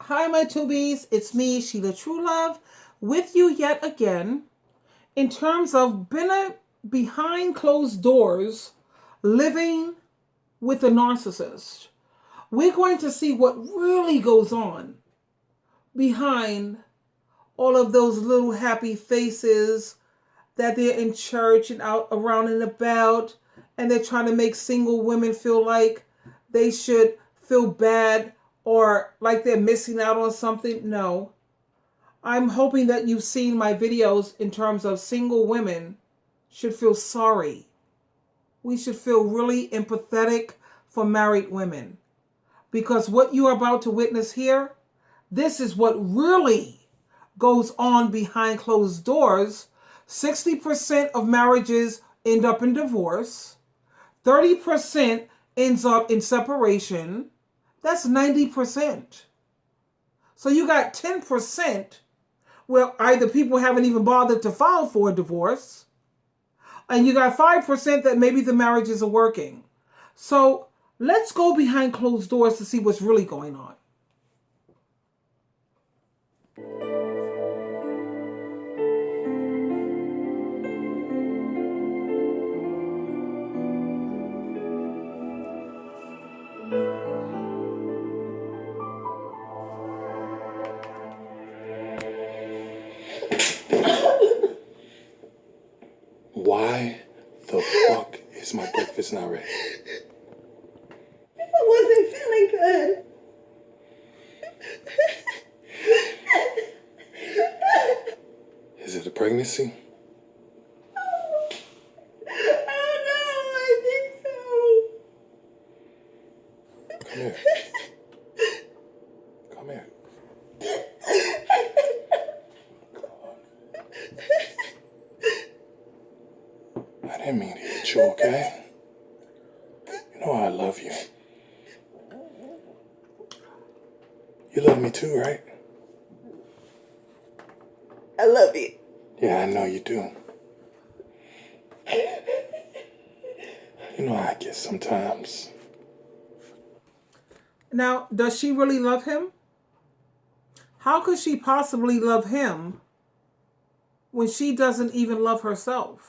Hi, my tubies. It's me, Sheila Truelove, with you yet again in terms of behind closed doors living with a narcissist. We're going to see what really goes on behind all of those little happy faces that they're in church and out around and about, and they're trying to make single women feel like they should feel bad or like they're missing out on something. No. I'm hoping that you've seen my videos in terms of single women should feel sorry. We should feel really empathetic for married women. Because what you are about to witness here, this is what really goes on behind closed doors. 60% of marriages end up in divorce. 30% ends up in separation. That's 90%. So you got 10% where either people haven't even bothered to file for a divorce, and you got 5% that maybe the marriages are working. So let's go behind closed doors to see what's really going on. Why the fuck is my breakfast not ready? If I wasn't feeling good. Is it a pregnancy? Oh no, I think so. Come here. Come here. I didn't mean to hit you, okay? You know I love you. You love me too, right? I love you. Yeah, I know you do. You know how I get sometimes. Now, does she really love him? How could she possibly love him when she doesn't even love herself?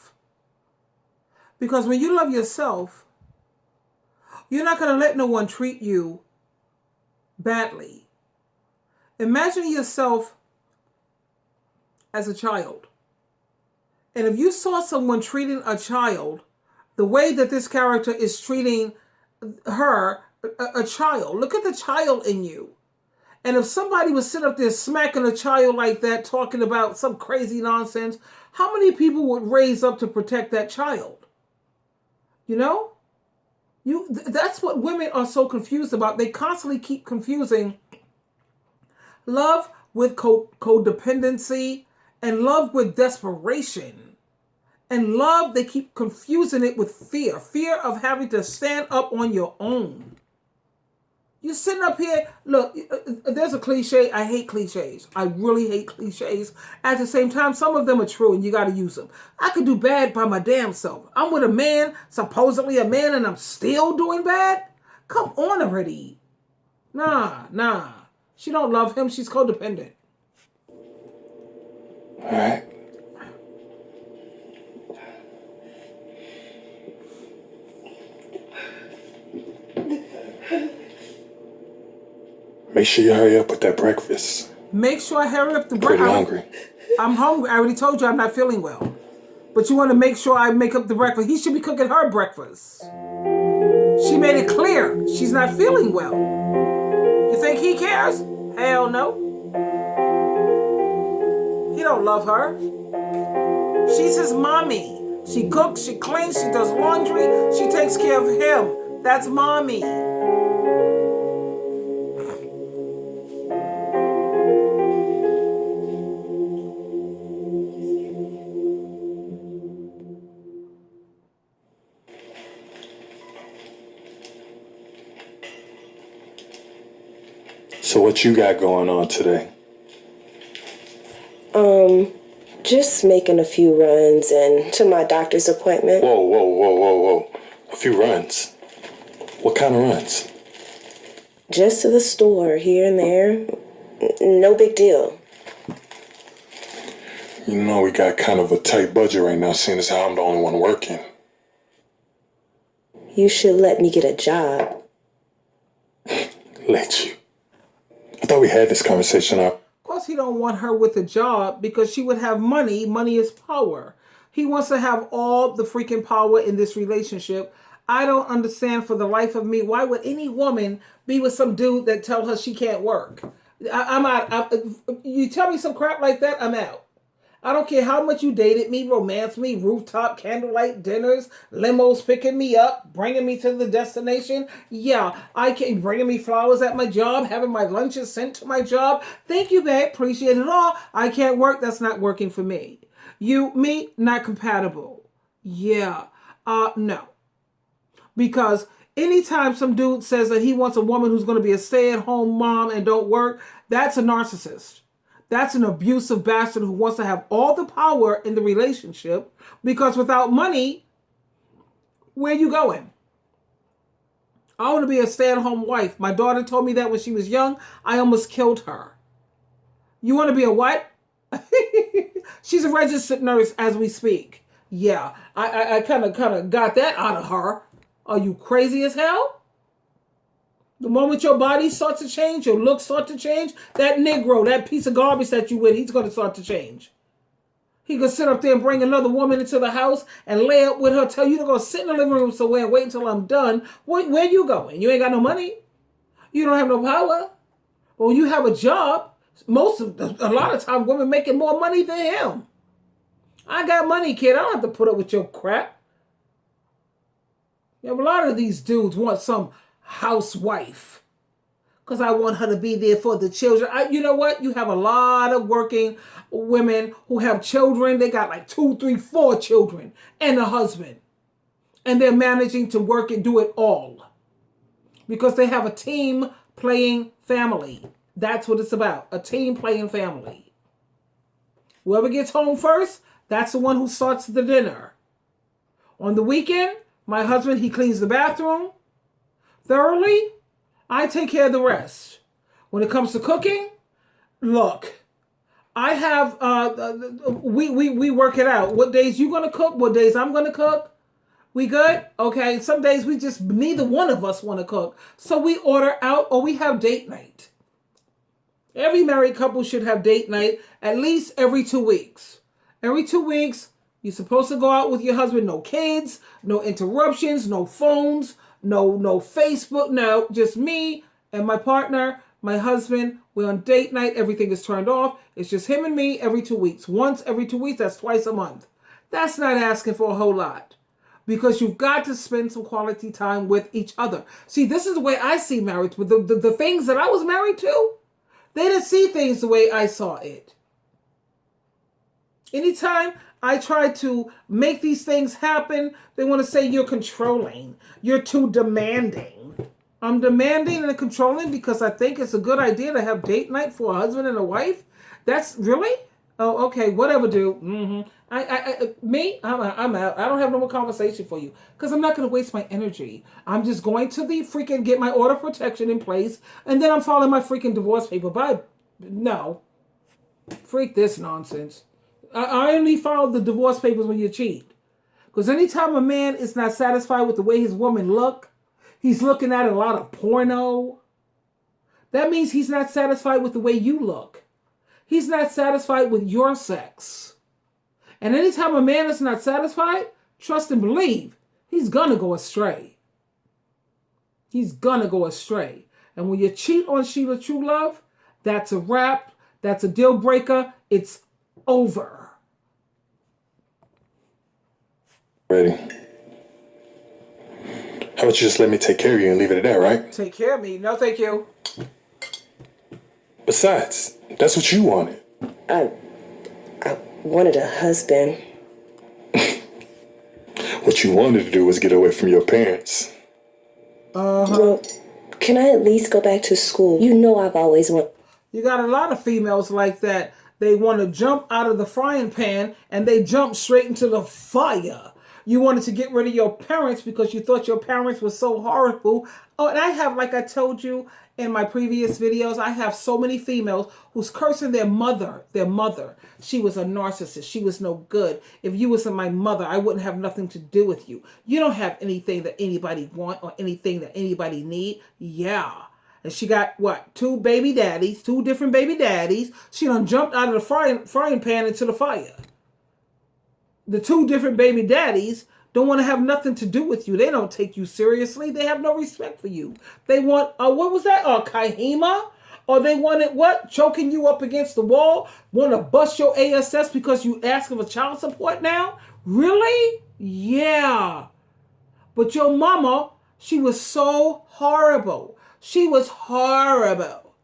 Because when you love yourself, you're not going to let no one treat you badly. Imagine yourself as a child. And if you saw someone treating a child the way that this character is treating her, a child, look at the child in you. And if somebody would sit up there smacking a child like that, talking about some crazy nonsense, how many people would raise up to protect that child? You know? That's what women are so confused about. They constantly keep confusing love with codependency and love with desperation. And love, they keep confusing it with fear. Fear of having to stand up on your own. You're sitting up here, look, there's a cliche. I hate cliches. I really hate cliches. At the same time, some of them are true and you got to use them. I could do bad by my damn self. I'm with a man, supposedly a man, and I'm still doing bad? Come on already. Nah. She don't love him. She's codependent. All right. Make sure you hurry up with that breakfast. Make sure I hurry up the Pretty breakfast. hungry. I'm hungry. I already told you I'm not feeling well. But you want to make sure I make up the breakfast. He should be cooking her breakfast. She made it clear she's not feeling well. You think he cares? Hell no. He don't love her. She's his mommy. She cooks, she cleans, she does laundry, she takes care of him. That's mommy. So what you got going on today? Just making a few runs and to my doctor's appointment. Whoa. A few runs. What kind of runs? Just to the store here and there. No big deal. You know we got kind of a tight budget right now, seeing as how I'm the only one working. You should let me get a job. Let you. I thought we had this conversation up. Of course, he don't want her with a job because she would have money. Money is power. He wants to have all the freaking power in this relationship. I don't understand for the life of me, why would any woman be with some dude that tell her she can't work? I'm out. You tell me some crap like that, I'm out. I don't care how much you dated me, romanced me, rooftop candlelight dinners, limos picking me up, bringing me to the destination. Yeah, I can bringing me flowers at my job, having my lunches sent to my job. Thank you, babe. Appreciate it all. I can't work. That's not working for me. Me, not compatible. Yeah. No. Because anytime some dude says that he wants a woman who's going to be a stay-at-home mom and don't work, that's a narcissist. That's an abusive bastard who wants to have all the power in the relationship because without money, where you going? I want to be a stay-at-home wife. My daughter told me that when she was young. I almost killed her. You want to be a what? She's a registered nurse as we speak. Yeah, I kind of got that out of her. Are you crazy as hell? The moment your body starts to change, your looks start to change, that Negro, that piece of garbage that you with, he's going to start to change. He could sit up there and bring another woman into the house and lay up with her, tell you to go sit in the living room somewhere and wait until I'm done. Where you going? You ain't got no money. You don't have no power. Well, you have a job. A lot of times women making more money than him. I got money, kid. I don't have to put up with your crap. You know, a lot of these dudes want some housewife because I want her to be there for the children. You know what? You have a lot of working women who have children. They got like 2, 3, 4 children and a husband. And they're managing to work and do it all because they have a team playing family. That's what it's about. A team playing family. Whoever gets home first, that's the one who starts the dinner. On the weekend, my husband, he cleans the bathroom thoroughly. I take care of the rest. When it comes to cooking, look, I have, we work it out. What days you going to cook? What days I'm going to cook? We good? Okay. Some days we just, neither one of us want to cook. So we order out or we have date night. Every married couple should have date night at least every 2 weeks. Every 2 weeks, you're supposed to go out with your husband. No kids, no interruptions, no phones, no Facebook, no, just me and my partner, my husband. We're on date night. Everything is turned off. It's just him and me every 2 weeks. Once every 2 weeks, that's twice a month. That's not asking for a whole lot because you've got to spend some quality time with each other. See, this is the way I see marriage. But the things that I was married to, they didn't see things the way I saw it. Anytime I try to make these things happen, they want to say you're controlling. You're too demanding. I'm demanding and controlling because I think it's a good idea to have date night for a husband and a wife. That's really? Oh, okay, whatever, dude. I'm out. I don't have no more conversation for you because I'm not going to waste my energy. I'm just going to the freaking get my order of protection in place and then I'm filing my freaking divorce paper. No. Freak this nonsense. I only file the divorce papers when you cheat. Because anytime a man is not satisfied with the way his woman look, he's looking at a lot of porno. That means he's not satisfied with the way you look. He's not satisfied with your sex. And anytime a man is not satisfied, trust and believe, he's gonna go astray. He's gonna go astray. And when you cheat on Sheila True Love, that's a wrap. That's a deal breaker. It's over. Ready. How about you just let me take care of you and leave it at that, right? Take care of me? No, thank you. Besides, that's what you wanted. I wanted a husband. What you wanted to do was get away from your parents. Well, can I at least go back to school? You know I've always wanted. You got a lot of females like that. They want to jump out of the frying pan and they jump straight into the fire. You wanted to get rid of your parents because you thought your parents were so horrible. Oh, and I have, like I told you in my previous videos, I have so many females who's cursing their mother. Their mother. She was a narcissist. She was no good. If you wasn't my mother, I wouldn't have nothing to do with you. You don't have anything that anybody want or anything that anybody need. Yeah. And she got, what, two different baby daddies. She done jumped out of the frying pan into the fire. The two different baby daddies don't want to have nothing to do with you. They don't take you seriously. They have no respect for you. They want, what was that? Kahima? Or they wanted what? Choking you up against the wall? Want to bust your ASS because you asking for child support now? Really? Yeah. But your mama, she was so horrible. She was horrible.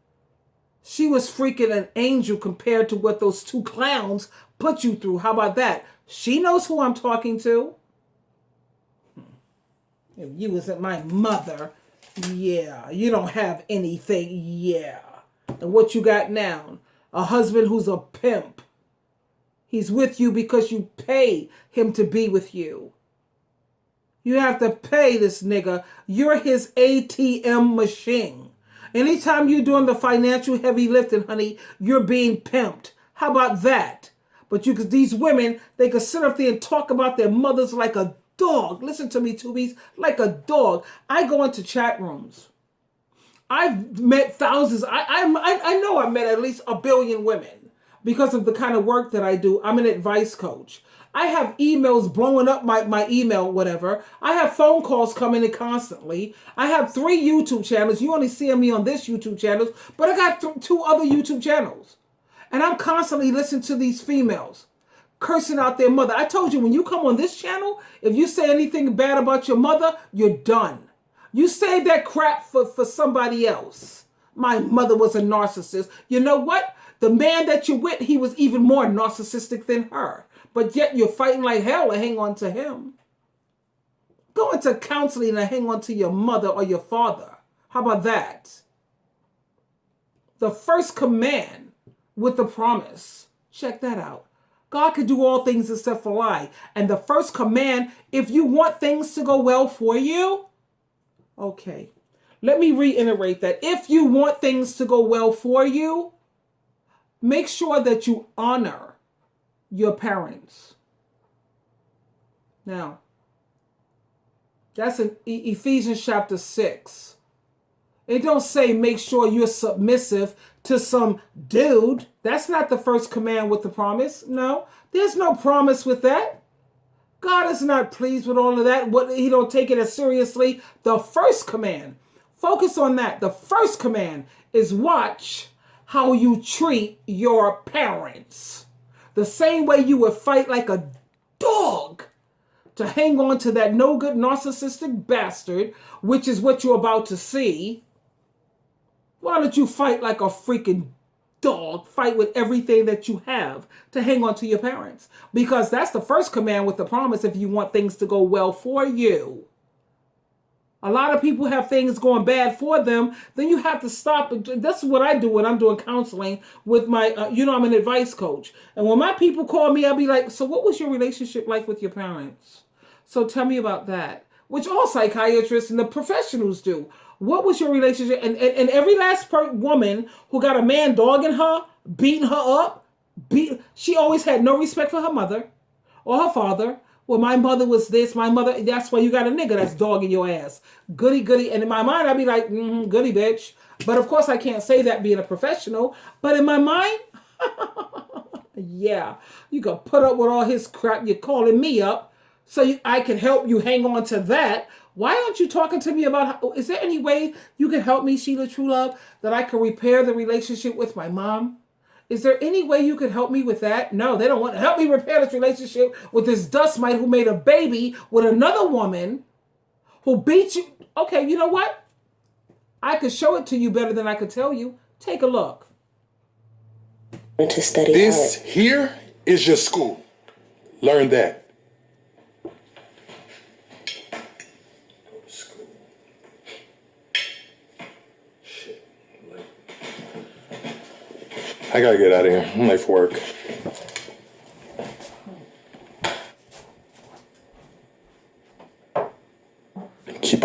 She was freaking an angel compared to what those two clowns put you through. How about that? She knows who I'm talking to. If you wasn't my mother, yeah, you don't have anything, yeah. And what you got now? A husband who's a pimp. He's with you because you pay him to be with you. You have to pay this nigga. You're his ATM machine. Anytime you're doing the financial heavy lifting, honey, you're being pimped. How about that? But these women, they could sit up there and talk about their mothers like a dog. Listen to me, Tubies, like a dog. I go into chat rooms. I've met thousands. I know I've met at least 1 billion women because of the kind of work that I do. I'm an advice coach. I have emails blowing up my email, whatever. I have phone calls coming in constantly. I have 3 YouTube channels. You only see me on this YouTube channel, but I got 2 other YouTube channels. And I'm constantly listening to these females cursing out their mother. I told you, when you come on this channel, if you say anything bad about your mother, you're done. You save that crap for somebody else. My mother was a narcissist. You know what? The man that you're with, he was even more narcissistic than her. But yet you're fighting like hell to hang on to him. Go into counseling and hang on to your mother or your father. How about that? The first command with the promise. Check that out. God could do all things except for lie. And the first command, if you want things to go well for you, okay, let me reiterate that. If you want things to go well for you, make sure that you honor your parents. Now, that's in Ephesians chapter 6. It don't say make sure you're submissive to some dude. That's not the first command with the promise. No, there's no promise with that. God is not pleased with all of that. He don't take it as seriously. The first command, focus on that. The first command is watch how you treat your parents. The same way you would fight like a dog to hang on to that no good narcissistic bastard, which is what you're about to see. Why don't you fight like a freaking dog? Fight with everything that you have to hang on to your parents. Because that's the first command with the promise if you want things to go well for you. A lot of people have things going bad for them. Then you have to stop. That's what I do when I'm doing counseling with my, I'm an advice coach. And when my people call me, I'll be like, so what was your relationship like with your parents? So tell me about that. Which all psychiatrists and the professionals do. What was your relationship? And every last woman who got a man dogging her, beating her up, she always had no respect for her mother or her father. Well, my mother was this, my mother, that's why you got a nigga that's dogging your ass. Goody, goody. And in my mind, I'd be like, goody, bitch. But of course, I can't say that being a professional. But in my mind, yeah, you can put up with all his crap. You're calling me up so I can help you hang on to that. Why aren't you talking to me about, is there any way you can help me, Sheila True Love, that I can repair the relationship with my mom? Is there any way you could help me with that? No, they don't want to help me repair this relationship with this dust mite who made a baby with another woman who beat you. Okay, you know what? I could show it to you better than I could tell you. Take a look. To study This here is your school. Learn that. I gotta get out of here. I'm late for work.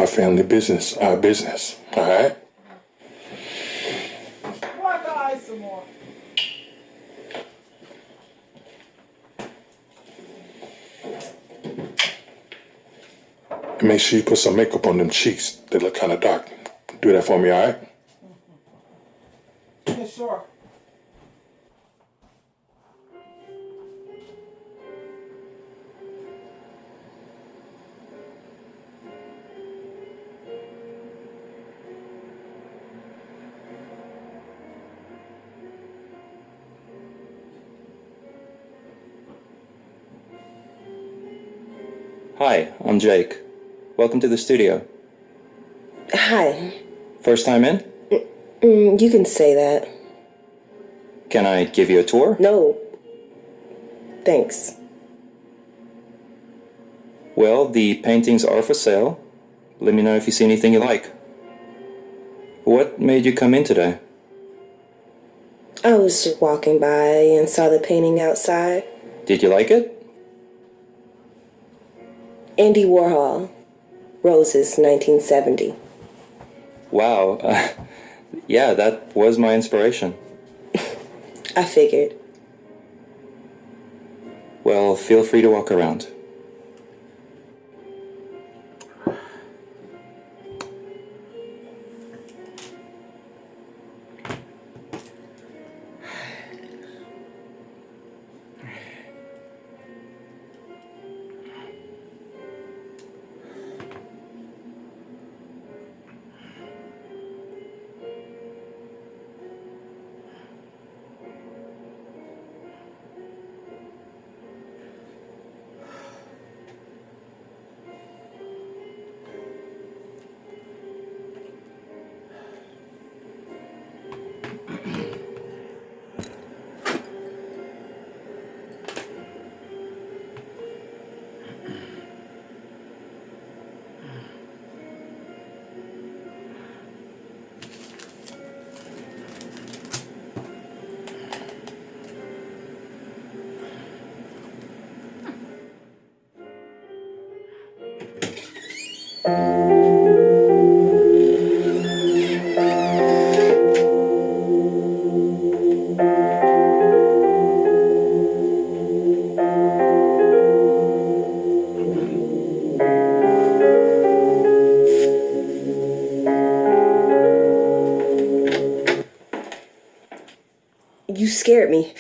our family business our business, all right? Black eyes some more. And make sure you put some makeup on them cheeks. They look kind of dark. Do that for me, all right? Yeah, sure. Hi, I'm Jake. Welcome to the studio. Hi. First time in? You can say that. Can I give you a tour? No. Thanks. Well, the paintings are for sale. Let me know if you see anything you like. What made you come in today? I was just walking by and saw the painting outside. Did you like it? Andy Warhol. Roses, 1970. Wow. Yeah, that was my inspiration. I figured. Well, feel free to walk around. You scared me.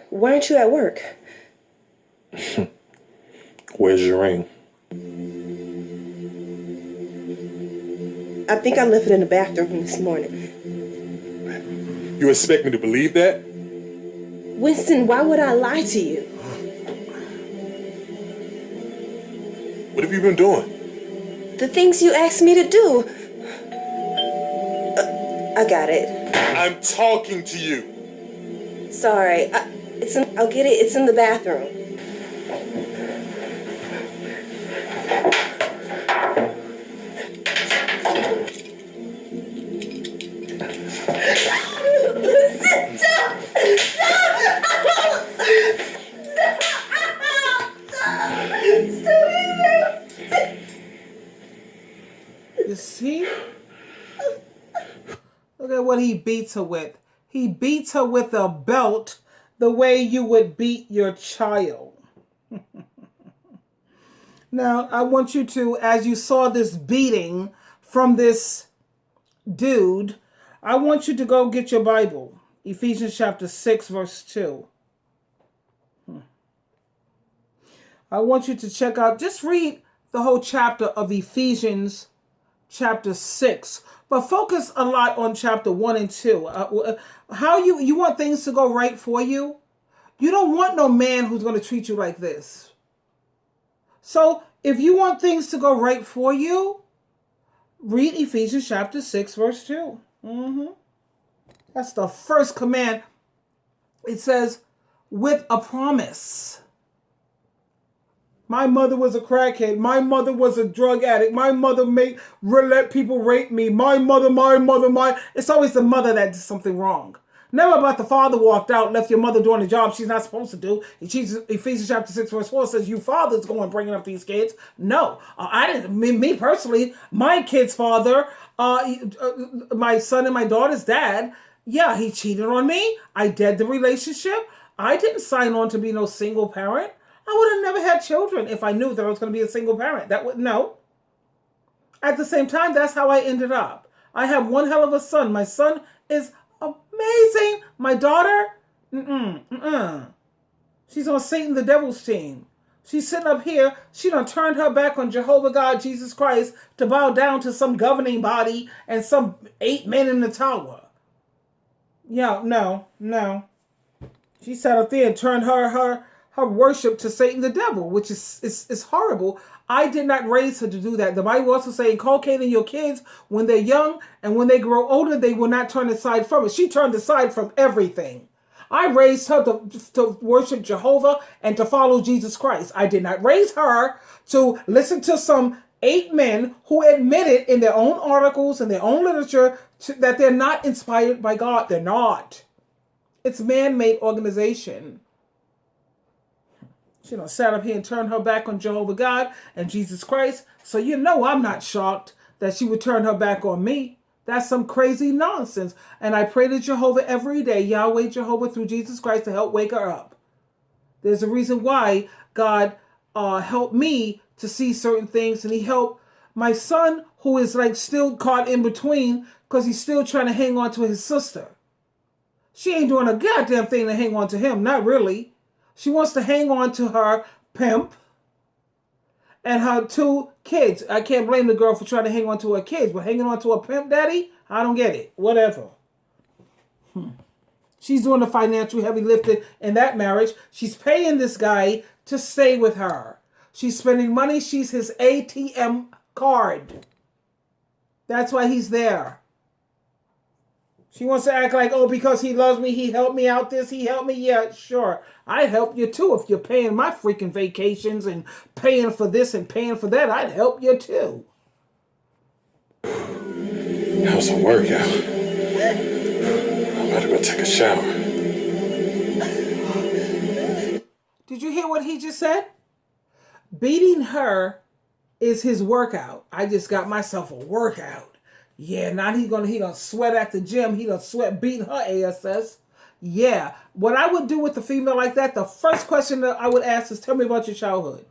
Why aren't you at work? Where's your ring? I think I left it in the bathroom this morning. You expect me to believe that? Winston, why would I lie to you? What have you been doing? The things you asked me to do. I got it. I'm talking to you. Sorry. I'll get it. It's in the bathroom. You see? Look at what he beats her with. He beats her with a belt the way you would beat your child. Now, I want you to, as you saw this beating from this dude, I want you to go get your Bible. Ephesians chapter 6, verse 2. I want you to check out, just read the whole chapter of Ephesians chapter 6, but focus a lot on chapter 1 and 2. How you want things to go right for you? You don't want no man who's going to treat you like this. So if you want things to go right for you, read Ephesians chapter 6, verse 2. That's the first command. It says, with a promise. My mother was a crackhead. My mother was a drug addict. My mother let people rape me. My mother. It's always the mother that did something wrong. Never about the father walked out, left your mother doing the job she's not supposed to do. Ephesians chapter 6 verse 4 says you fathers go and bringing up these kids. No, I didn't. Me personally, my kid's father, my son and my daughter's dad, yeah, he cheated on me. I dead the relationship. I didn't sign on to be no single parent. I would have never had children if I knew that I was going to be a single parent. No. At the same time, that's how I ended up. I have one hell of a son. My son is amazing. My daughter, she's on Satan the devil's team. She's sitting up here. She done turned her back on Jehovah God, Jesus Christ, to bow down to some governing body and some 8 men in the tower. Yeah, no. She sat up there and turned her worship to Satan the devil, which is horrible. I did not raise her to do that. The Bible also says, inculcating your kids when they're young, and when they grow older, they will not turn aside from it. She turned aside from everything. I raised her to worship Jehovah and to follow Jesus Christ. I did not raise her to listen to some 8 men who admitted in their own articles and their own literature that they're not inspired by God. They're not. It's man-made organization. She done sat up here and turned her back on Jehovah God and Jesus Christ. So you know I'm not shocked that she would turn her back on me. That's some crazy nonsense. And I pray to Jehovah every day, Yahweh Jehovah through Jesus Christ, to help wake her up. There's a reason why God helped me to see certain things, and he helped my son, who is like still caught in between because he's still trying to hang on to his sister. She ain't doing a goddamn thing to hang on to him. Not really. She wants to hang on to her pimp and her 2 kids. I can't blame the girl for trying to hang on to her kids, but hanging on to a pimp daddy? I don't get it. Whatever. She's doing the financial heavy lifting in that marriage. She's paying this guy to stay with her. She's spending money. She's his ATM card. That's why he's there. She wants to act like, oh, because he loves me, he helped me out this, he helped me. Yeah, sure. I'd help you too if you're paying my freaking vacations and paying for this and paying for that. I'd help you too. That was a workout. I better go take a shower. Did you hear what he just said? Beating her is his workout. I just got myself a workout. Yeah, now he gonna sweat at the gym. He gonna sweat beating her ass. Yeah. What I would do with a female like that, the first question that I would ask is, tell me about your childhood.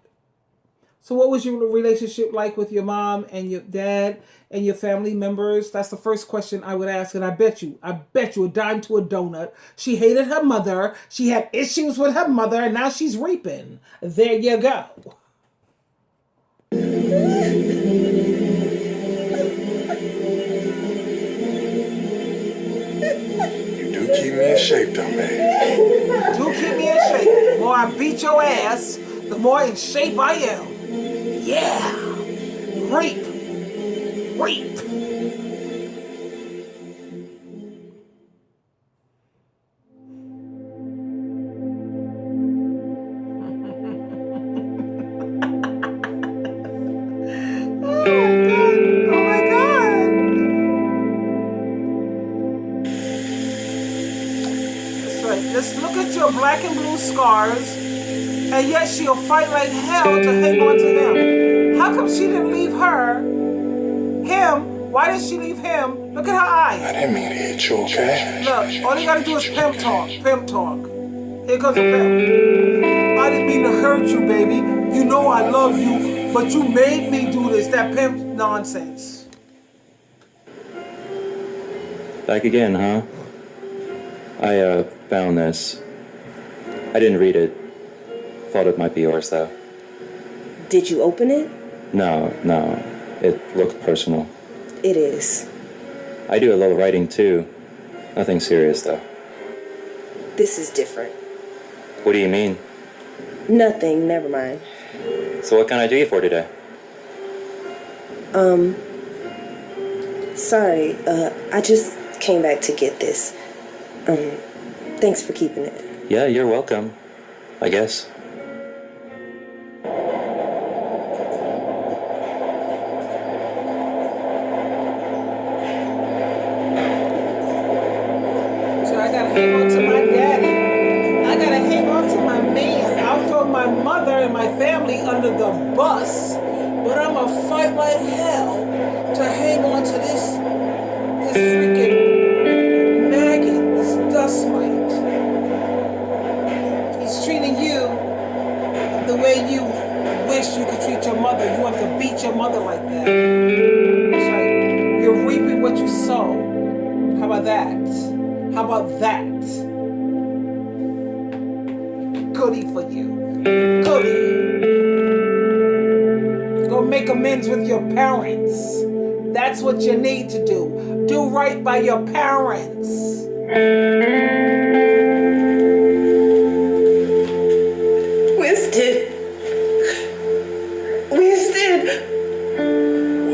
So what was your relationship like with your mom and your dad and your family members? That's the first question I would ask. And I bet you a dime to a donut, she hated her mother. She had issues with her mother, and now she's reaping. There you go. Keep me in shape, though, man. Do keep me in shape. The more I beat your ass, the more in shape I am. Yeah. Reap. Just look at your black and blue scars, and yet she'll fight like hell to hang on to him. How come she didn't leave him? Why did she leave him? Look at her eyes. I didn't mean to hit you, okay? Look, all you gotta do is pimp talk. Here comes the pimp. I didn't mean to hurt you, baby. You know I love you, but you made me do this. That pimp nonsense. Back again, huh? I found this. I didn't read it. Thought it might be yours, though. Did you open it? No. It looked personal. It is. I do a little writing, too. Nothing serious, though. This is different. What do you mean? Nothing, never mind. So what can I do you for today? Sorry, I just came back to get this. Thanks for keeping it. Yeah, you're welcome, I guess. So I gotta hang on to my daddy. I gotta hang on to my man. I'll throw my mother and my family under the bus, but I'm gonna fight like hell to hang on to this freaking maggot, this dust mite. He's treating you the way you wish you could treat your mother. You want to beat your mother like that. That's right. You're reaping what you sow. How about that? How about that? Goody for you. Goody. Go make amends with your parents. That's what you need to do. Do right by your parents. Winston.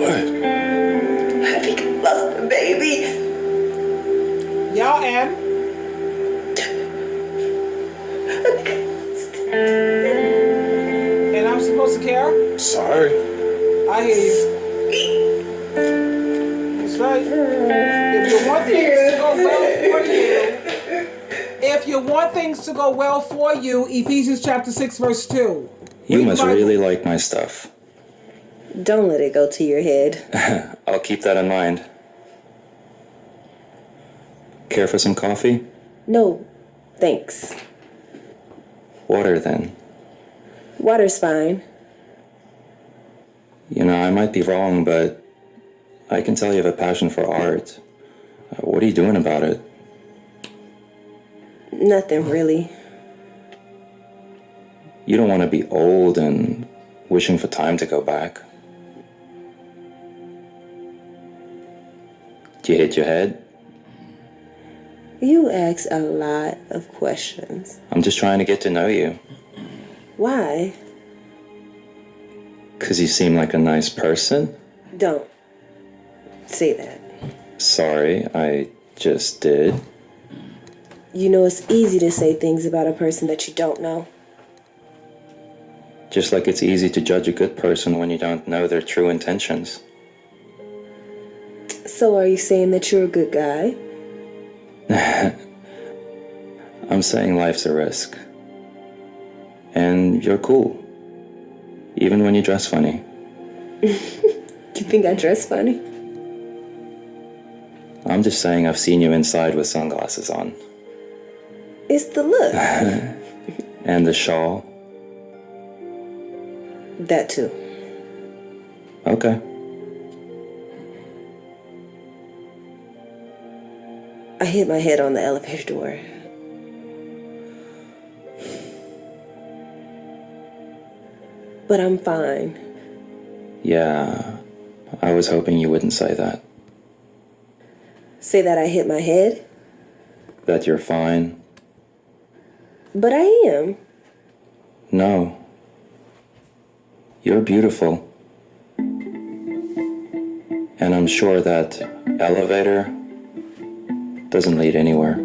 What? I think I lost the baby. Y'all am. And I'm supposed to care? Sorry. I hear you. That's right. If you want things to go well for you, Ephesians chapter 6, verse 2. You must really like my stuff. Don't let it go to your head. I'll keep that in mind. Care for some coffee? No, thanks. Water, then. Water's fine. You know, I might be wrong, but I can tell you have a passion for art. What are you doing about it? Nothing, really. You don't want to be old and wishing for time to go back. Do you hit your head? You ask a lot of questions. I'm just trying to get to know you. Why? 'Cause you seem like a nice person. Don't say that. Sorry, I just did. You know, it's easy to say things about a person that you don't know. Just like it's easy to judge a good person when you don't know their true intentions. So are you saying that you're a good guy? I'm saying life's a risk. And you're cool. Even when you dress funny. You think I dress funny? I'm just saying I've seen you inside with sunglasses on. It's the look. And the shawl. That too. Okay. I hit my head on the elevator door. But I'm fine. Yeah, I was hoping you wouldn't say that. Say that I hit my head? That you're fine. But I am. No. You're beautiful. And I'm sure that elevator doesn't lead anywhere.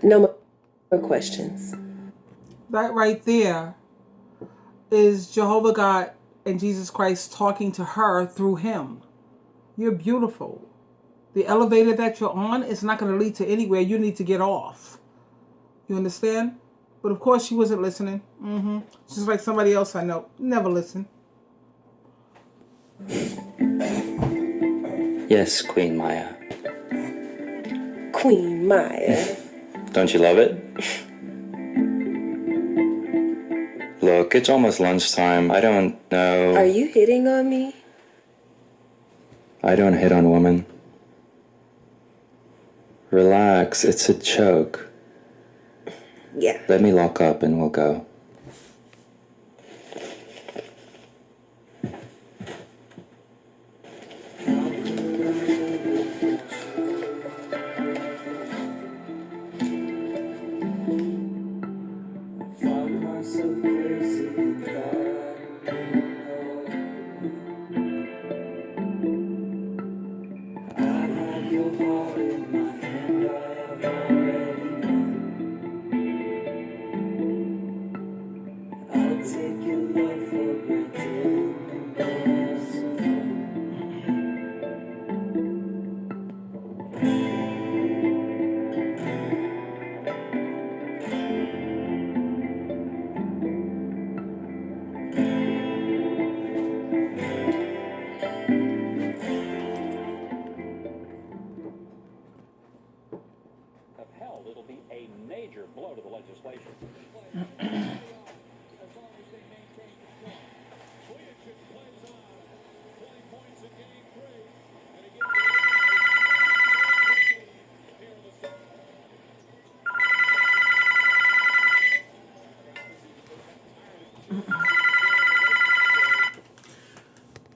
No more questions. That right there is Jehovah God and Jesus Christ talking to her through him. You're beautiful. The elevator that you're on is not going to lead to anywhere. You need to get off. You understand? But of course she wasn't listening. Just like somebody else I know. Never listen. Yes, Queen Maya. Queen Maya. Don't you love it? Look, it's almost lunchtime. I don't know. Are you hitting on me? I don't hit on women. Relax, it's a joke. Yeah. Let me lock up and we'll go.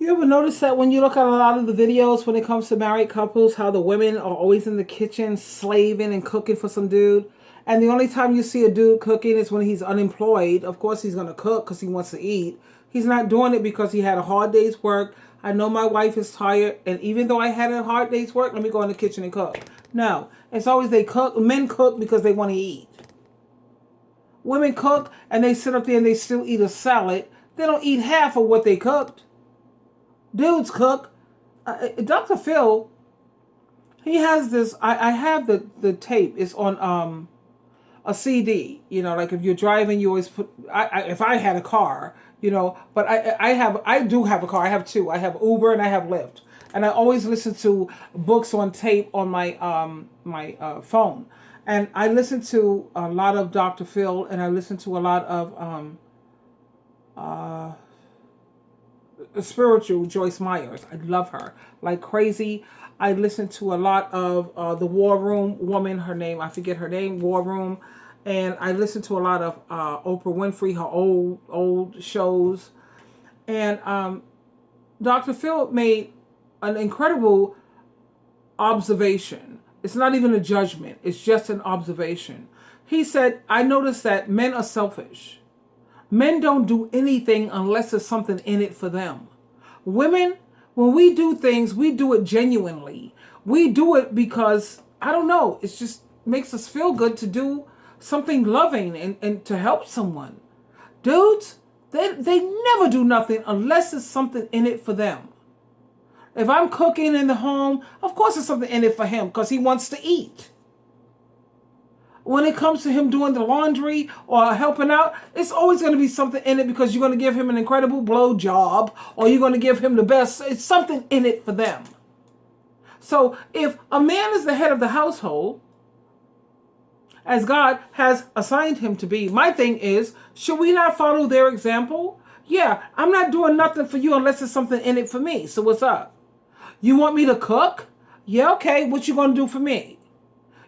You ever notice that when you look at a lot of the videos when it comes to married couples, how the women are always in the kitchen slaving and cooking for some dude? And the only time you see a dude cooking is when he's unemployed. Of course, he's going to cook because he wants to eat. He's not doing it because he had a hard day's work. I know my wife is tired, and even though I had a hard day's work, let me go in the kitchen and cook. No, it's always they cook. Men cook because they want to eat. Women cook and they sit up there and they still eat a salad. They don't eat half of what they cooked. Dudes cook. Dr. Phil, he has this. I have the tape. It's on a CD. You know, like if you're driving, you always put. If I had a car, you know, but I do have a car. I have two. I have Uber and I have Lyft, and I always listen to books on tape on my phone, and I listen to a lot of Dr. Phil, and I listen to a lot of spiritual Joyce Myers. I love her like crazy. I listen to a lot of the War Room woman. Her name, I forget her name. War Room, and I listen to a lot of Oprah Winfrey, her old shows, and Dr. Phil made an incredible observation. It's not even a judgment. It's just an observation. He said, "I noticed that men are selfish. Men don't do anything unless there's something in it for them. Women, when we do things, we do it genuinely. We do it because, I don't know, it just makes us feel good to do something loving and to help someone. Dudes, they never do nothing unless there's something in it for them. If I'm cooking in the home, of course there's something in it for him because he wants to eat. When it comes to him doing the laundry or helping out, it's always going to be something in it because you're going to give him an incredible blow job or you're going to give him the best. It's something in it for them. So if a man is the head of the household, as God has assigned him to be, my thing is, should we not follow their example? Yeah, I'm not doing nothing for you unless there's something in it for me. So what's up? You want me to cook? Yeah, okay. What you going to do for me?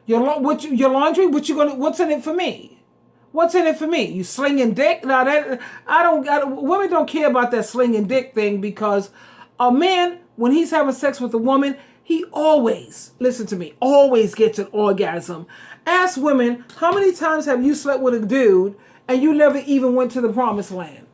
Your laundry? What's in it for me? What's in it for me? You slinging dick? Now that women don't care about that slinging dick thing because a man, when he's having sex with a woman, he always, listen to me, always gets an orgasm. Ask women, how many times have you slept with a dude and you never even went to the promised land?